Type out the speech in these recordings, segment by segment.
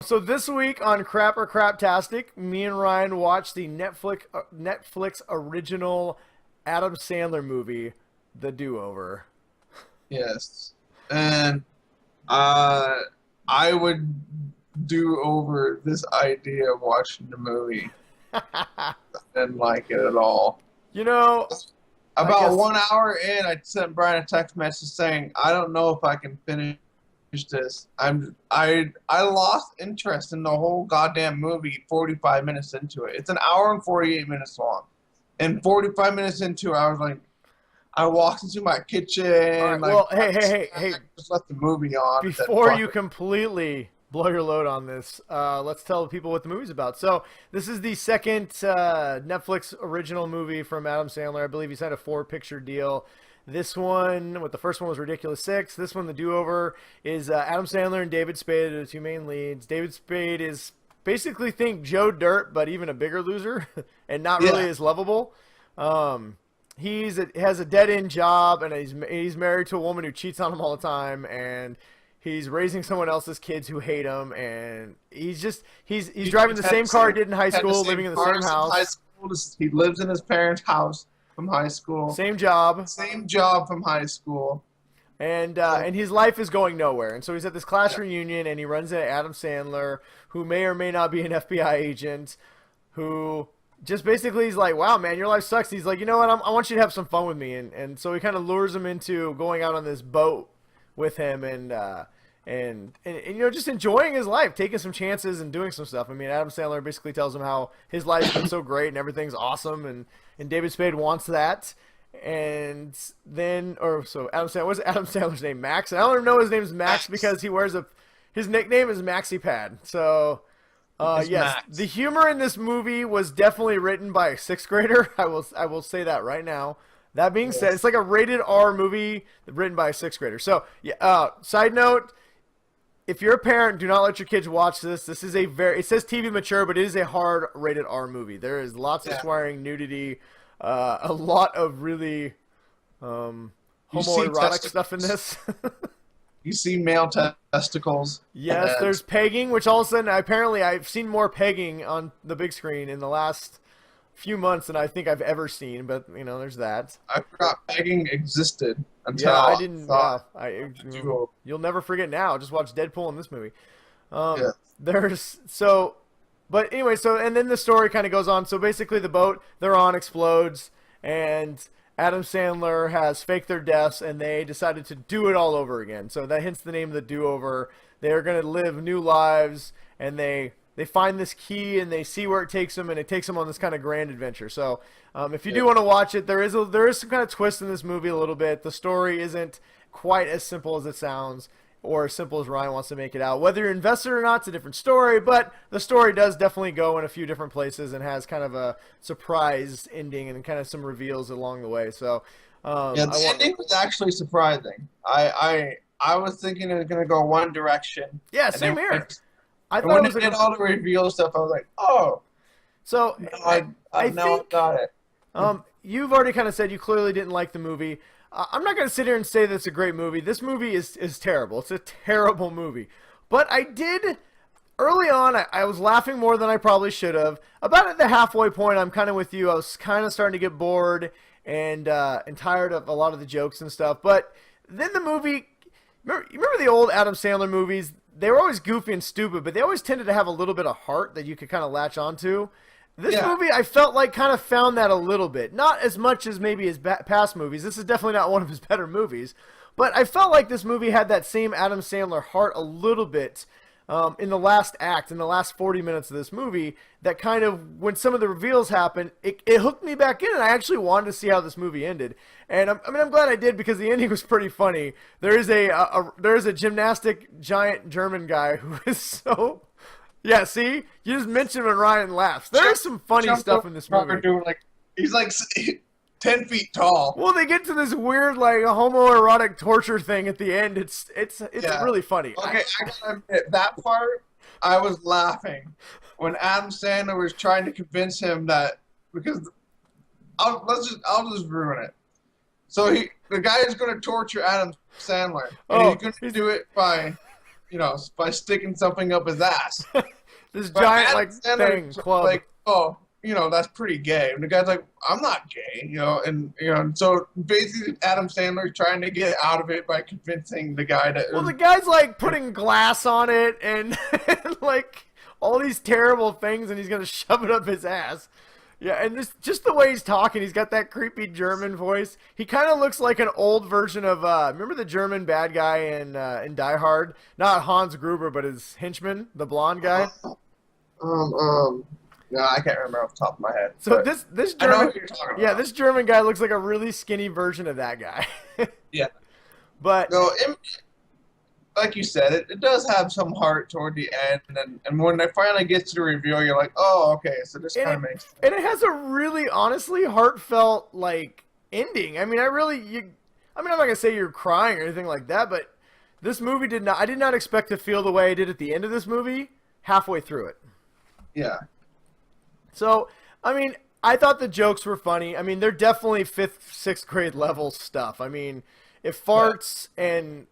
So this week on Crap or Craptastic, me and Ryan watched the Netflix original Adam Sandler movie, The Do-Over. Yes. And uh, I would do over this idea of watching the movie. I didn't like it at all. You know, I About guess 1 hour in, I sent Brian a text message saying, "I don't know if I can finish this. I lost interest in the whole goddamn movie 45 minutes into it. It's an hour and 48 minutes long. And 45 minutes into it, I was like, I walked into my all kitchen, right. like Well, hey! just left the movie on and said, Before fuck you it. completely blow your load on this, let's tell people what the movie's about. So this is the second Netflix original movie from Adam Sandler. I believe he signed a 4-picture deal. This one, the first one was Ridiculous Six. This one, The Do-Over, is Adam Sandler and David Spade are the two main leads. David Spade is basically think Joe Dirt, but even a bigger loser and not really Yeah. as lovable. Has a dead end job, and he's married to a woman who cheats on him all the time, and he's raising someone else's kids who hate him, and he's driving the same car he did in high Had the school, same living in the car same since high house, school. He lives in his parents' house from high school. same job. Same job from high school. And his life is going nowhere. And so he's at this class reunion, and he runs into Adam Sandler, who may or may not be an FBI agent, who just basically he's like, "Wow, man, your life sucks." He's like, "You know what? I want you to have some fun with me," and so he kind of lures him into going out on this boat with him, and just enjoying his life, taking some chances and doing some stuff. I mean, Adam Sandler basically tells him how his life's been so great and everything's awesome, and David Spade wants that. And then, or so Adam Sandler, what's Adam Sandler's name? Max. And I don't even know his name's Max because his nickname is Maxi Pad. So, It's yes, Max. the humor in this movie was definitely written by a sixth grader. I will say that right now. That being said, Yes. it's like a rated R movie written by a sixth grader. So, yeah. Side note: if you're a parent, do not let your kids watch this. This is it says TV mature, but it is a hard rated R movie. There is lots of Yeah. swearing, nudity, a lot of really You see homoerotic stuff in testicles. this. You see male testicles. Yes, And there's pegging, which all of a sudden apparently I've seen more pegging on the big screen in the last few months than I think I've ever seen. But there's that. I forgot pegging existed until Yeah, I I didn't. thought You'll never forget now. Just watch Deadpool in this movie. yeah. There's so, but anyway, and then the story kind of goes on. So basically, the boat they're on explodes, and Adam Sandler has faked their deaths, and they decided to do it all over again. So that hence the name of the Do-Over. They're gonna live new lives, and they find this key, and they see where it takes them, and it takes them on this kind of grand adventure. So if you Yeah. do want to watch it, there is some kind of twist in this movie a little bit. The story isn't quite as simple as it sounds, or as simple as Ryan wants to make it out. Whether you're invested or not, it's a different story, but the story does definitely go in a few different places and has kind of a surprise ending and kind of some reveals along the way. So, Yeah, the ending was actually surprising. I was thinking it was gonna go one direction. yeah, And same then here. I and thought it when was it did like all the reveal stuff, I was like, oh, so. now I now I think got it. you've already kind of said you clearly didn't like the movie. I'm not going to sit here and say that it's a great movie. This movie is terrible. It's a terrible movie. But I did early on. I was laughing more than I probably should have. About at the halfway point, I'm kind of with you. I was kind of starting to get bored and tired of a lot of the jokes and stuff. But then the movie. You remember the old Adam Sandler movies? They were always goofy and stupid, but they always tended to have a little bit of heart that you could kind of latch onto. This Yeah. movie, I felt like kind of found that a little bit. Not as much as maybe his past movies. This is definitely not one of his better movies. But I felt like this movie had that same Adam Sandler heart a little bit in the last act, in the last 40 minutes of this movie, that kind of, when some of the reveals happened, it hooked me back in, and I actually wanted to see how this movie ended. And I'm glad I did because the ending was pretty funny. There is a gymnastic giant German guy who is so. Yeah, see? You just mentioned when Ryan laughs. There is some funny Jumped stuff over in this the trucker movie. doing like he's like 10 feet tall. Well, they get to this weird, like, homoerotic torture thing at the end. It's Yeah. really funny. Okay, I gotta admit that part I was laughing when Adam Sandler was trying to convince him that because I'll just ruin it. So the guy is going to torture Adam Sandler, and Oh, he's going to do it by by sticking something up his ass. This But giant Adam like thing Sandler's club. like, oh, that's pretty gay. And the guy's like, I'm not gay, and so basically Adam Sandler's trying to get out of it by convincing the guy that. Well, the guy's like putting glass on it and, and like all these terrible things, and he's gonna shove it up his ass. Yeah, and this just the way he's talking, he's got that creepy German voice. He kind of looks like an old version of remember the German bad guy in Die Hard? Not Hans Gruber, but his henchman, the blonde guy. No, I can't remember off the top of my head. So but this I know German what you're talking yeah, about. this German guy looks like a really skinny version of that guy. Yeah. But No, like you said, it does have some heart toward the end, and when it finally gets to the reveal, you're like, oh, okay, so this kind of makes sense. and it has a really honestly heartfelt like ending. I mean, I'm not gonna say you're crying or anything like that, but this movie I did not expect to feel the way I did at the end of this movie halfway through it. Yeah. So, I mean, I thought the jokes were funny. I mean, they're definitely 5th, 6th grade level stuff. I mean, if farts and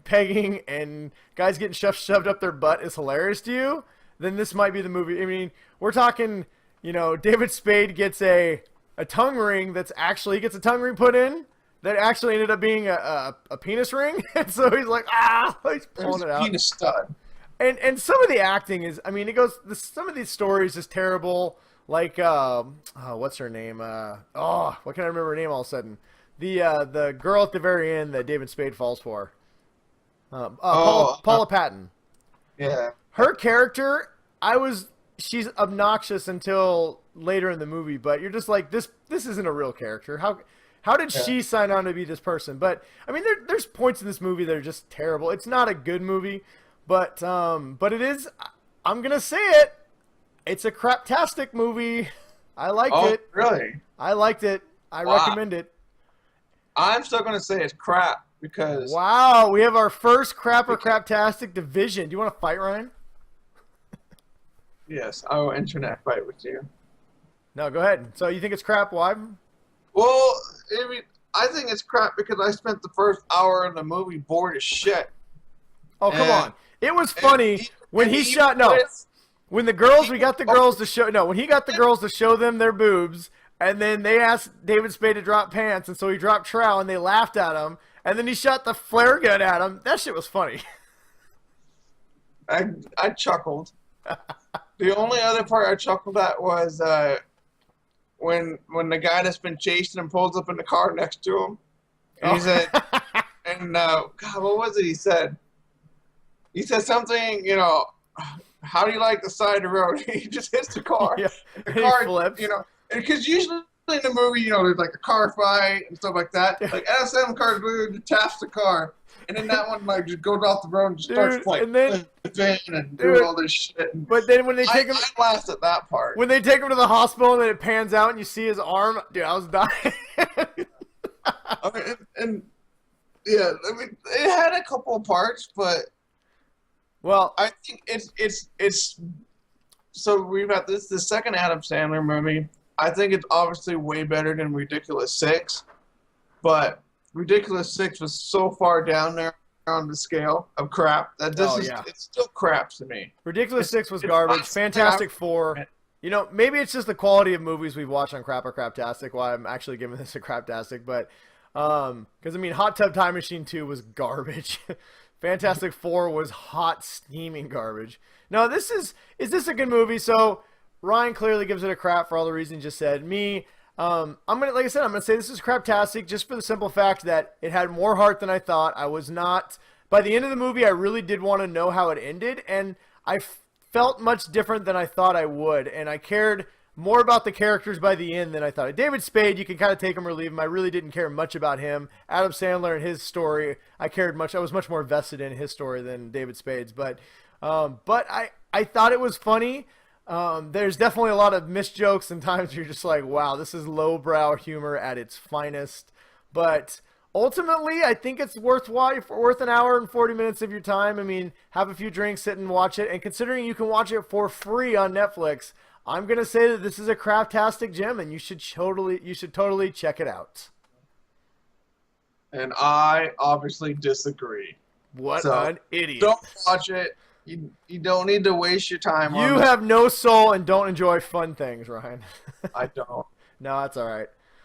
pegging and guys getting shoved up their butt is hilarious to you, then this might be the movie. I mean, we're talking, David Spade gets a tongue ring he gets a tongue ring put in that actually ended up being a penis ring. And so he's like, he's pulling it out. Penis stud. And some of the acting is, I mean, some of these stories is terrible. Like, what's her name? What can I remember her name all of a sudden? The girl at the very end that David Spade falls for. Paula Patton. Yeah. Her character, she's obnoxious until later in the movie, but you're just like, this isn't a real character. How did she sign on to be this person? But I mean, there's points in this movie that are just terrible. It's not a good movie, but it is. I'm gonna say it. It's a craptastic movie. I liked it. Really? I liked it. I recommend it. I'm still gonna say it's crap because. Wow, we have our first crap or craptastic division. Do you want to fight, Ryan? Yes, I will internet fight with you. No, go ahead. So you think it's crap? Why? Well, I think it's crap because I spent the first hour of the movie bored as shit. Oh, come on. It was funny when he shot. No, when the girls, we got the girls to show. No, when he got the girls to show them their boobs, and then they asked David Spade to drop pants, and so he dropped trowel, and they laughed at him, and then he shot the flare gun at him. That shit was funny. I chuckled. The only other part I chuckled at was when the guy that's been chasing him pulls up in the car next to him. And he said, and God, what was it he said? He said something, how do you like the side of the road? He just hits the car. Yeah. The car, he flips. because usually in the movie, there's like a car fight and stuff like that. Like Adam Sandler car just taps the car, and then that one like just goes off the road and just starts like and then, and doing all this shit. But then when they take him, I laughed at that part. when they take him to the hospital and then it pans out and you see his arm, dude, I was dying. Yeah, I mean, it had a couple of parts, but well, I think it's. So we've got the second Adam Sandler movie. I think it's obviously way better than Ridiculous 6, but Ridiculous 6 was so far down there on the scale of crap that it's still crap to me. Ridiculous 6 was garbage. Fantastic 4. Maybe it's just the quality of movies we've watched on Crap or Craptastic why I'm actually giving this a Craptastic, but because I mean Hot Tub Time Machine 2 was garbage. Fantastic 4 was hot steaming garbage. Now is this a good movie? So Ryan clearly gives it a crap for all the reasons you just said. Me, I'm gonna say this is craptastic just for the simple fact that it had more heart than I thought. I was not by the end of the movie. I really did want to know how it ended, and I felt much different than I thought I would, and I cared more about the characters by the end than I thought. David Spade, you can kind of take him or leave him. I really didn't care much about him. Adam Sandler and his story, I was much more vested in his story than David Spade's. But I thought it was funny. There's definitely a lot of missed jokes and times you're just like, wow, this is lowbrow humor at its finest. But ultimately, I think it's worth an hour and 40 minutes of your time. I mean, have a few drinks, sit and watch it. And considering you can watch it for free on Netflix, I'm going to say that this is a craptastic gem and you should totally check it out. And I obviously disagree. What So, an idiot. don't watch it. You don't need to waste your time on You it. have no soul and don't enjoy fun things, Ryan. I don't. No, that's all right.